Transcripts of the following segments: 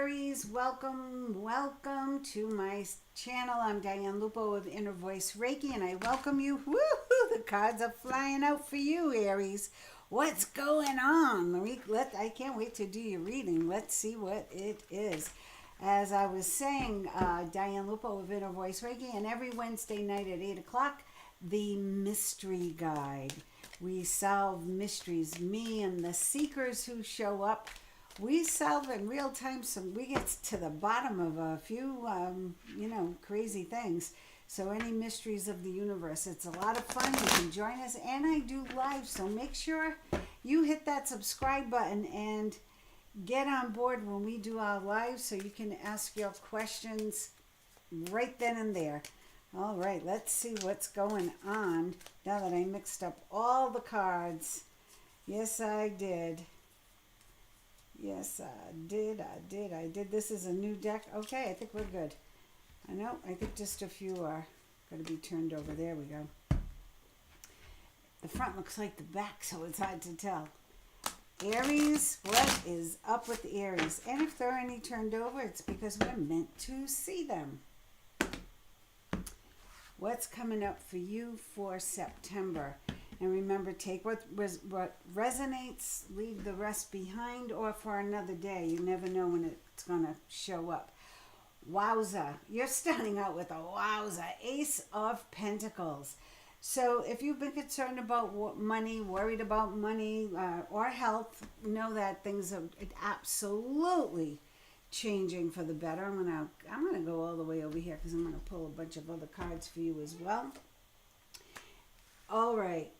Aries, welcome to my channel. I'm Diane Lupo of Inner Voice Reiki, and I welcome you. Woohoo! The cards are flying out for you, Aries. What's going on? I can't wait to do your reading. Let's see what it is. As I was saying, Diane Lupo of Inner Voice Reiki, and every Wednesday night at 8 o'clock, the Mystery Guide. We solve mysteries. Me and the seekers who show up, we solve in real time. So we get to the bottom of a few, crazy things. So any mysteries of the universe, it's a lot of fun. You can join us, and I do live. So make sure you hit that subscribe button and get on board when we do our live, so you can ask your questions right then and there. All right, let's see what's going on now that I mixed up all the cards. Yes, I did. Yes, I did. This is a new deck. Okay, I think we're good. I think just a few are going to be turned over. There we go. The front looks like the back, so it's hard to tell. Aries, what is up with the Aries? And if there are any turned over, it's because we're meant to see them. What's coming up for you for September? And remember, take what resonates, leave the rest behind, or for another day. You never know when it's going to show up. Wowza. You're starting out with a wowza. Ace of Pentacles. So if you've been concerned about money, worried about money or health, know that things are absolutely changing for the better. I'm gonna go all the way over here because I'm gonna pull a bunch of other cards for you as well. All right.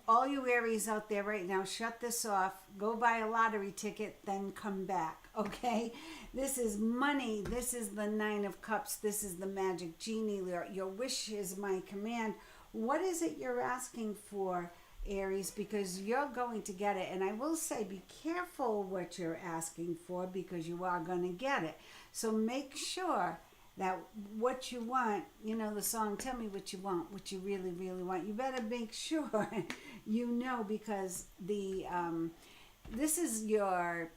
All you Aries out there right now, shut this off. Go buy a lottery ticket, then come back, okay? This is money. This is the Nine of Cups. This is the Magic Genie. Your wish is my command. What is it you're asking for, Aries? Because you're going to get it. And I will say, be careful what you're asking for, because you are going to get it. So make sure that what you want, the song, tell me what you want, what you really, really want. You better make sure because this is your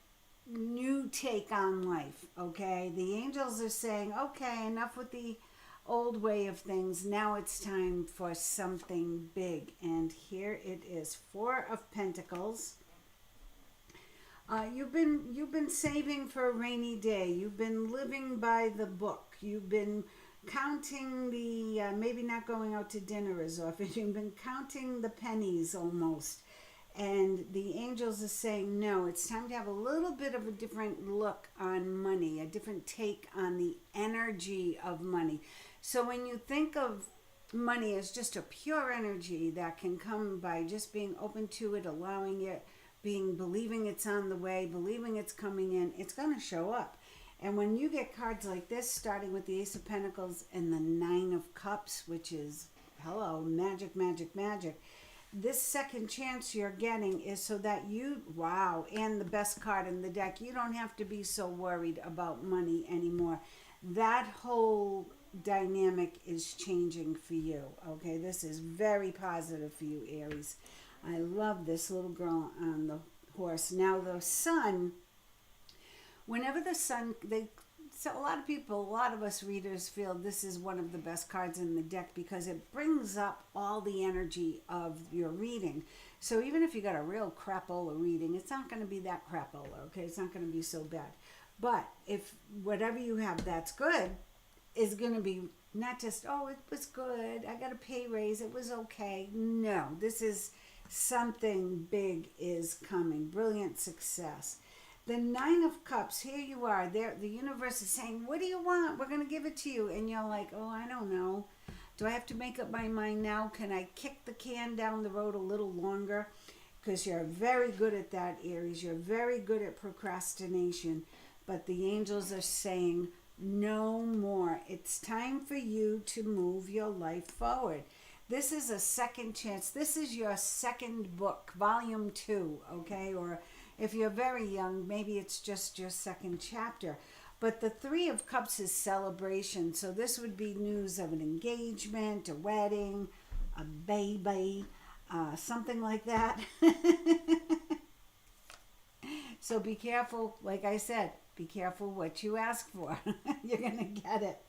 new take on life, okay? The angels are saying, okay, enough with the old way of things. Now it's time for something big. And here it is, Four of Pentacles. You've been saving for a rainy day. You've been living by the book. You've been counting the, maybe not going out to dinner as often. You've been counting the pennies almost. And the angels are saying, no, it's time to have a little bit of a different look on money, a different take on the energy of money. So when you think of money as just a pure energy that can come by just being open to it, allowing it, believing it's on the way, believing it's coming in, it's going to show up. And when you get cards like this, starting with the Ace of Pentacles and the Nine of Cups, which is, hello, magic, magic, magic. This second chance you're getting is so that and the best card in the deck, you don't have to be so worried about money anymore. That whole dynamic is changing for you, okay? This is very positive for you, Aries. I love this little girl on the horse. Now the sun, whenever the sun, so a lot of us readers feel this is one of the best cards in the deck because it brings up all the energy of your reading. So even if you got a real crapola reading, it's not going to be that crapola, okay? It's not going to be so bad. But if whatever you have that's good is going to be not just, oh, it was good, I got a pay raise, it was okay. No, this is something big is coming. Brilliant success. The Nine of Cups, here you are. There, the universe is saying, what do you want? We're going to give it to you. And you're like, oh, I don't know. Do I have to make up my mind now? Can I kick the can down the road a little longer? Because you're very good at that, Aries. You're very good at procrastination. But the angels are saying, no more. It's time for you to move your life forward. This is a second chance. This is your second book, volume 2, okay? Or if you're very young, maybe it's just your second chapter. But the Three of Cups is celebration. So this would be news of an engagement, a wedding, a baby, something like that. So be careful, like I said, be careful what you ask for. You're going to get it.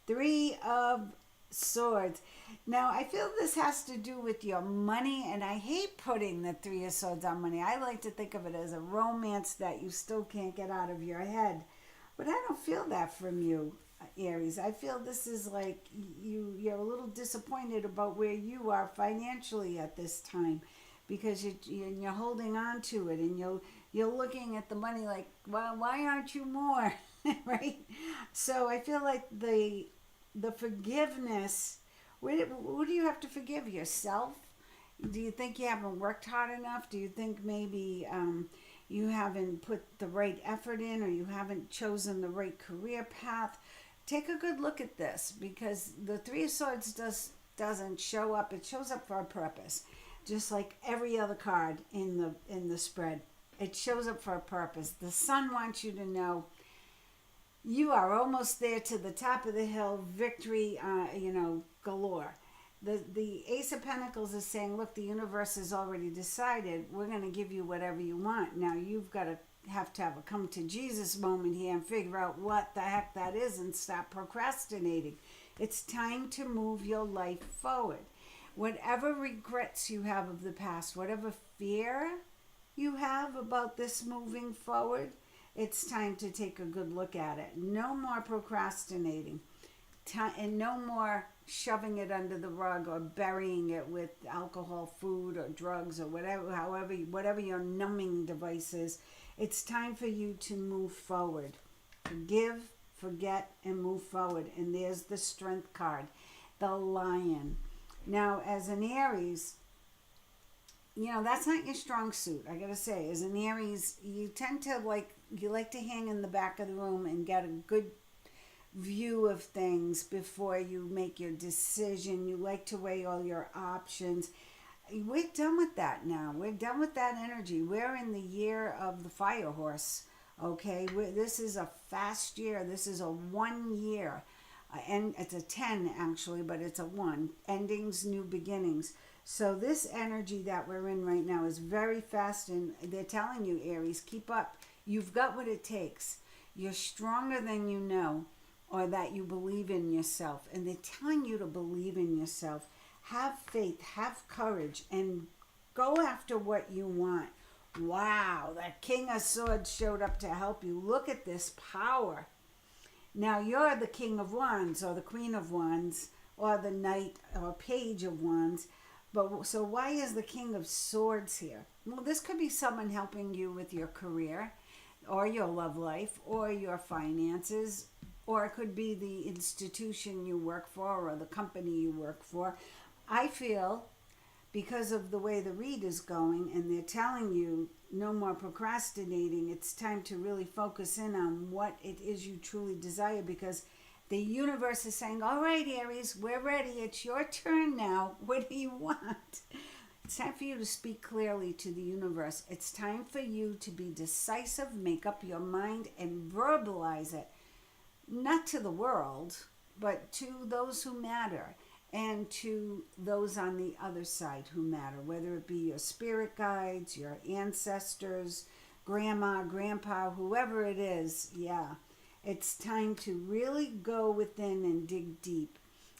Three of Swords. Now, I feel this has to do with your money, and I hate putting the Three of Swords on money. I like to think of it as a romance that you still can't get out of your head. But I don't feel that from you, Aries. I feel this is like you're a little disappointed about where you are financially at this time, because you're holding on to it, and you're looking at the money like, well, why aren't you more? Right? So I feel like the forgiveness, who do you have to forgive? Yourself? Do you think you haven't worked hard enough? Do you think maybe you haven't put the right effort in, or you haven't chosen the right career path? Take a good look at this, because the Three of Swords doesn't show up. It shows up for a purpose, just like every other card in the spread. It shows up for a purpose. The Sun wants you to know you are almost there to the top of the hill, victory, galore. The Ace of Pentacles is saying, look, the universe has already decided. We're going to give you whatever you want. Now you've got to have a come to Jesus moment here and figure out what the heck that is and stop procrastinating. It's time to move your life forward. Whatever regrets you have of the past, whatever fear you have about this moving forward, it's time to take a good look at it. No more procrastinating. And no more shoving it under the rug or burying it with alcohol, food, or drugs, or whatever your numbing device is. It's time for you to move forward. Forgive, forget, and move forward. And there's the Strength card, the Lion. Now, as an Aries, that's not your strong suit, I gotta say. As an Aries, you tend to like to hang in the back of the room and get a good view of things before you make your decision. You like to weigh all your options. We're done with that now. We're done with that energy. We're in the year of the fire horse, okay? This is a fast year. This is a 1 year. And it's a 10 actually, but it's a 1. Endings, new beginnings. So this energy that we're in right now is very fast, and they're telling you, Aries, keep up. You've got what it takes. You're stronger than you know, or that you believe in yourself. And they're telling you to believe in yourself. Have faith, have courage, and go after what you want. Wow, that King of Swords showed up to help you. Look at this power. Now you're the King of Wands, or the Queen of Wands, or the Knight or Page of Wands. But so why is the King of Swords here? Well, this could be someone helping you with your career, or your love life, or your finances, or it could be the institution you work for, or the company you work for. I feel, because of the way the read is going, and they're telling you no more procrastinating, it's time to really focus in on what it is you truly desire, because the universe is saying, all right, Aries, we're ready. It's your turn now. What do you want? It's time for you to speak clearly to the universe. It's time for you to be decisive, make up your mind, and verbalize it. Not to the world, but to those who matter, and to those on the other side who matter, whether it be your spirit guides, your ancestors, grandma, grandpa, whoever it is. Yeah. It's time to really go within and dig deep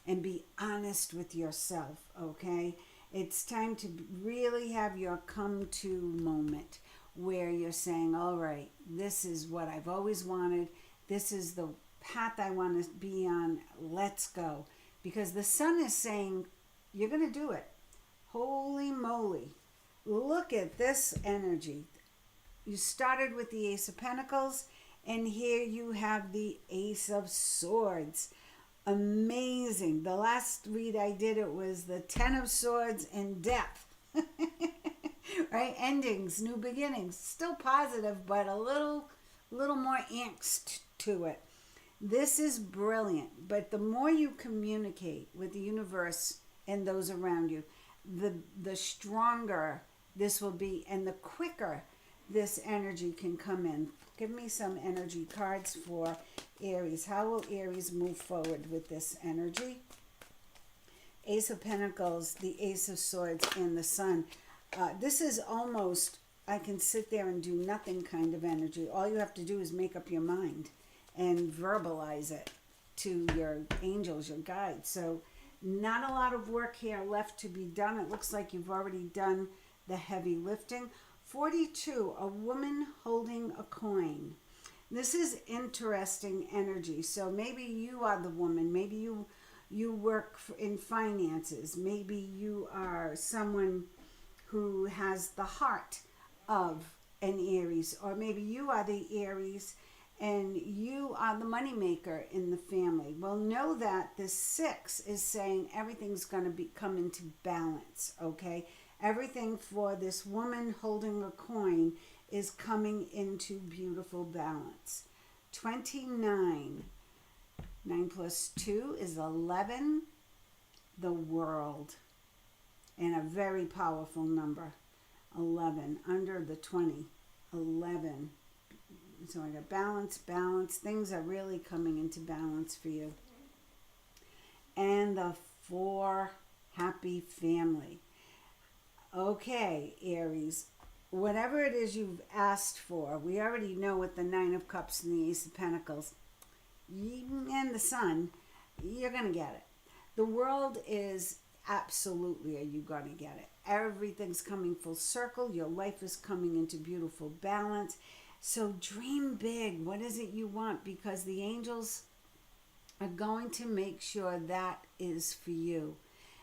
and be honest with yourself, okay? It's time to really have your come to moment where you're saying, all right, this is what I've always wanted. This is the path I want to be on. Let's go. Because the Sun is saying, you're going to do it. Holy moly. Look at this energy. You started with the Ace of Pentacles, and here you have the Ace of Swords. Amazing. The last read I did, it was the 10 of Swords and death. Right? Endings, new beginnings. Still positive, but a little more angst to it. This is brilliant. But the more you communicate with the universe and those around you, the stronger this will be, and the quicker this energy can come in. Give me some energy cards for Aries. How will Aries move forward with this energy? Ace of Pentacles, the Ace of Swords, and the Sun. This is almost I can sit there and do nothing kind of energy. All you have to do is make up your mind and verbalize it to your angels, your guides. So not a lot of work here left to be done. It looks like you've already done the heavy lifting. 42, a woman holding a coin. This is interesting energy. So maybe you are the woman. Maybe you work in finances. Maybe you are someone who has the heart of an Aries, or maybe you are the Aries and you are the moneymaker in the family. Well, know that the 6 is saying everything's going to come into balance, okay? Everything for this woman holding a coin is coming into beautiful balance. 29. 9 plus 2 is 11. The world. And a very powerful number. 11. Under the 20. 11. So I got balance, balance. Things are really coming into balance for you. And the 4, happy family. Okay, Aries. Whatever it is you've asked for, we already know with the 9 of Cups and the Ace of Pentacles and the Sun, you're going to get it. The world is absolutely, are you going to get it? Everything's coming full circle. Your life is coming into beautiful balance. So dream big. What is it you want? Because the angels are going to make sure that is for you.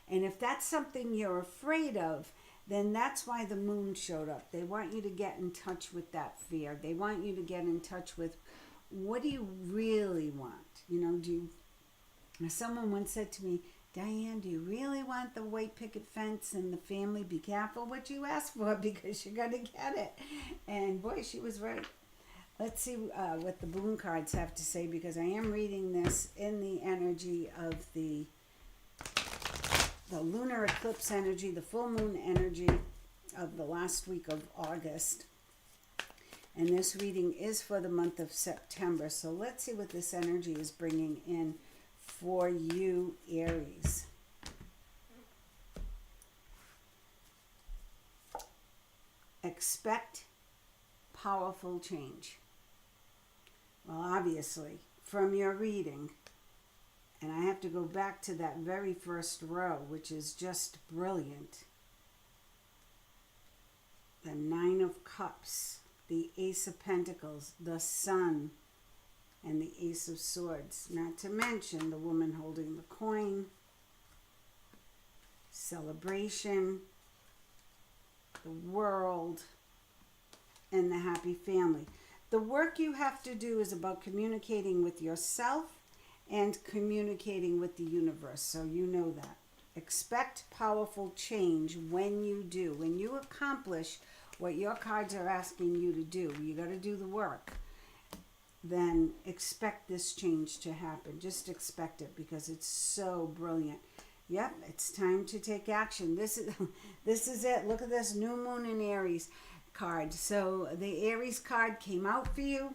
And if that's something you're afraid of, then that's why the moon showed up. They want you to get in touch with that fear. They want you to get in touch with, what do you really want? You know, someone once said to me, Diane, do you really want the white picket fence and the family? Be careful what you ask for, because you're going to get it. And boy, she was right. Let's see what the moon cards have to say, because I am reading this in the energy of the lunar eclipse energy, the full moon energy of the last week of August. And this reading is for the month of September. So let's see what this energy is bringing in for you, Aries. Expect powerful change. Well, obviously, from your reading, and I have to go back to that very first row, which is just brilliant. The 9 of Cups, the Ace of Pentacles, the Sun, and the Ace of Swords. Not to mention the woman holding the coin, celebration, the world, and the happy family. The work you have to do is about communicating with yourself and communicating with the universe. So you know that. Expect powerful change when you do. When you accomplish what your cards are asking you to do, you got to do the work. Then expect this change to happen. Just expect it, because it's so brilliant. Yep, it's time to take action. This is it. Look at this new moon in Aries card. So the Aries card came out for you.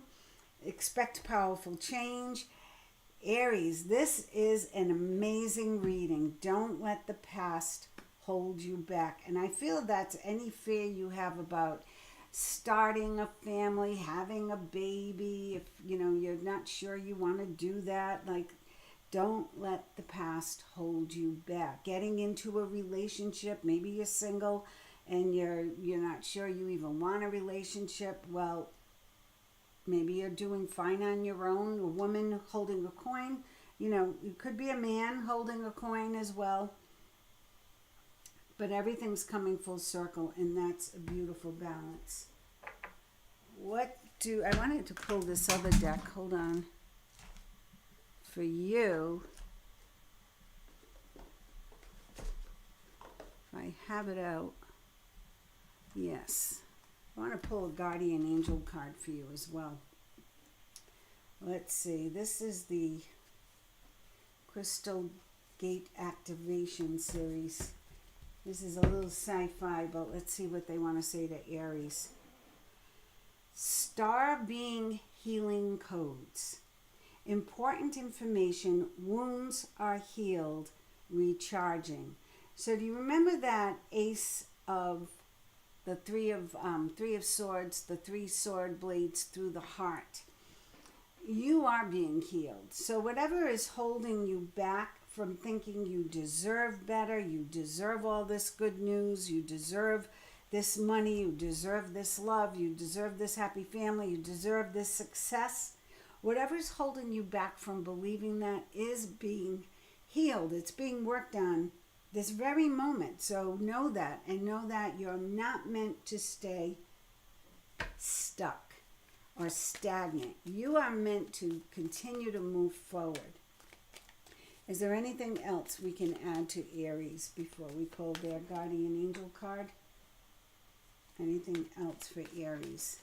Expect powerful change. Aries, this is an amazing reading. Don't let the past hold you back. And I feel that's any fear you have about starting a family, having a baby, if you're not sure you want to do that, like, don't let the past hold you back. Getting into a relationship, maybe you're single and you're not sure you even want a relationship. Well, maybe you're doing fine on your own. A woman holding a coin, it could be a man holding a coin as well. But everything's coming full circle, and that's a beautiful balance. I wanted to pull this other deck. Hold on. For you, if I have it out, yes. I want to pull a guardian angel card for you as well. Let's see. This is the Crystal Gate Activation series. This is a little sci-fi, but let's see what they want to say to Aries. Star being healing codes. Important information. Wounds are healed. Recharging. So do you remember that Ace of the three of swords, the three sword blades through the heart. You are being healed. So whatever is holding you back from thinking you deserve better, you deserve all this good news, you deserve this money, you deserve this love, you deserve this happy family, you deserve this success, whatever's holding you back from believing that is being healed. It's being worked on this very moment. So know that, and know that you're not meant to stay stuck or stagnant. You are meant to continue to move forward. Is there anything else we can add to Aries before we pull their guardian angel card? Anything else for Aries?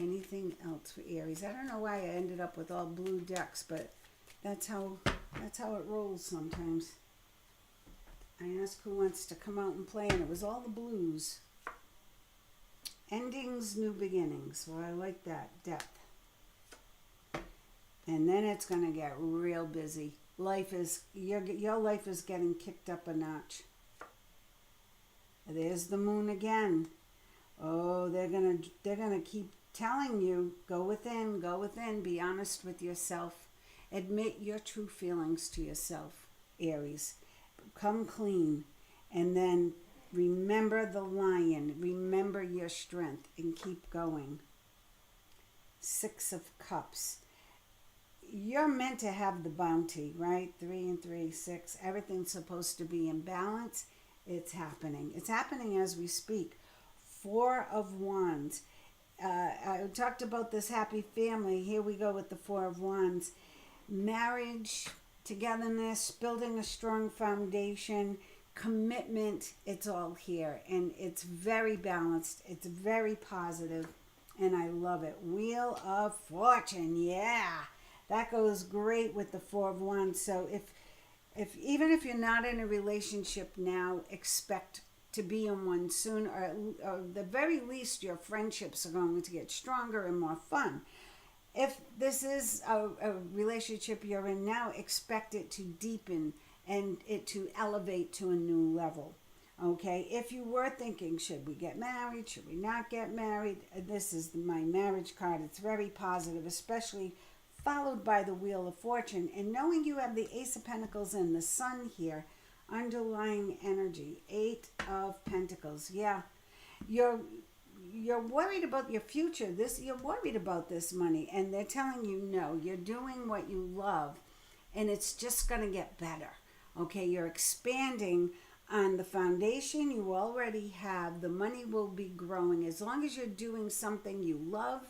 Anything else for Aries? I don't know why I ended up with all blue decks, but that's how it rolls sometimes. I asked who wants to come out and play, and it was all the blues. Endings, new beginnings. Well, I like that. Depth. And then it's going to get real busy. Your life is getting kicked up a notch. There's the moon again. Oh, they're gonna keep telling you, go within, be honest with yourself. Admit your true feelings to yourself, Aries. Come clean. And then remember the lion. Remember your strength and keep going. 6 of Cups. You're meant to have the bounty, right? 3 and 3, 6. Everything's supposed to be in balance. It's happening. It's happening as we speak. 4 of Wands. I talked about this happy family. Here we go with the 4 of Wands. Marriage, togetherness, building a strong foundation, commitment. It's all here. And it's very balanced. It's very positive. And I love it. Wheel of Fortune. Yeah. That goes great with the 4 of Wands. So even if you're not in a relationship now, expect to be in one soon, or at the very least your friendships are going to get stronger and more fun. If this is a relationship you're in now, expect it to deepen and it to elevate to a new level. Okay, if you were thinking, should we get married, should we not get married, this is my marriage card. It's very positive, especially followed by the Wheel of Fortune. And knowing you have the Ace of Pentacles and the Sun here, underlying energy, 8 of Pentacles. Yeah, you're worried about your future. You're worried about this money, and they're telling you no. You're doing what you love, and it's just going to get better. Okay, you're expanding on the foundation you already have. The money will be growing. As long as you're doing something you love,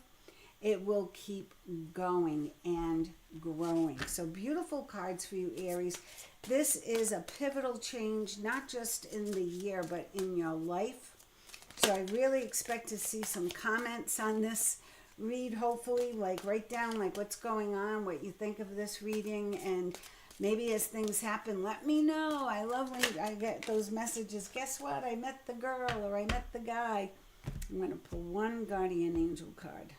it will keep going and growing. So beautiful cards for you, Aries. This is a pivotal change, not just in the year, but in your life. So I really expect to see some comments on this read, hopefully. Like, write down like what's going on, what you think of this reading, and maybe as things happen, let me know. I love when I get those messages. Guess what? I met the girl, or I met the guy. I'm going to pull one guardian angel card.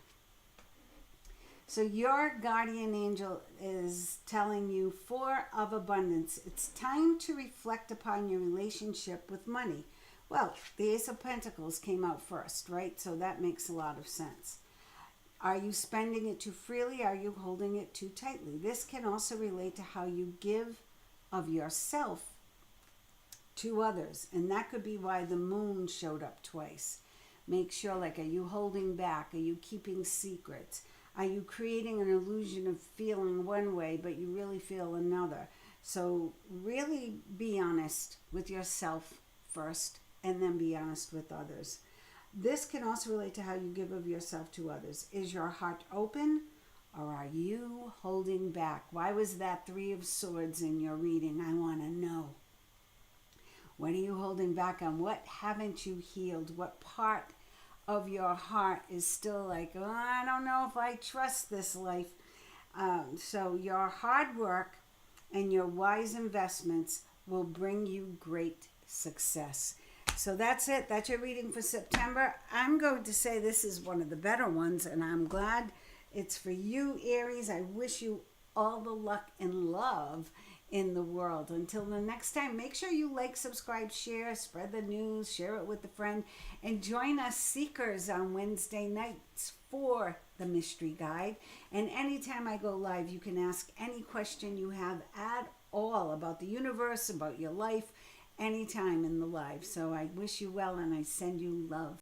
So your guardian angel is telling you 4 of abundance. It's time to reflect upon your relationship with money. Well, the Ace of Pentacles came out first, right? So that makes a lot of sense. Are you spending it too freely? Are you holding it too tightly? This can also relate to how you give of yourself to others. And that could be why the moon showed up twice. Make sure, like, are you holding back? Are you keeping secrets? Are you creating an illusion of feeling one way, but you really feel another? So really be honest with yourself first, and then be honest with others. This can also relate to how you give of yourself to others. Is your heart open, or are you holding back? Why was that 3 of Swords in your reading? I want to know. What are you holding back on? What haven't you healed? What part of your heart is still like, oh, I don't know if I trust this life. So your hard work and your wise investments will bring you great success. So that's it. That's your reading for September. I'm going to say this is one of the better ones, and I'm glad it's for you, Aries. I wish you all the luck and love in the world. Until the next time, make sure you like, subscribe, share, spread the news, share it with a friend, and join us seekers on Wednesday nights for the Mystery Guide. And anytime I go live, you can ask any question you have at all about the universe, about your life, anytime in the live. So I wish you well and I send you love.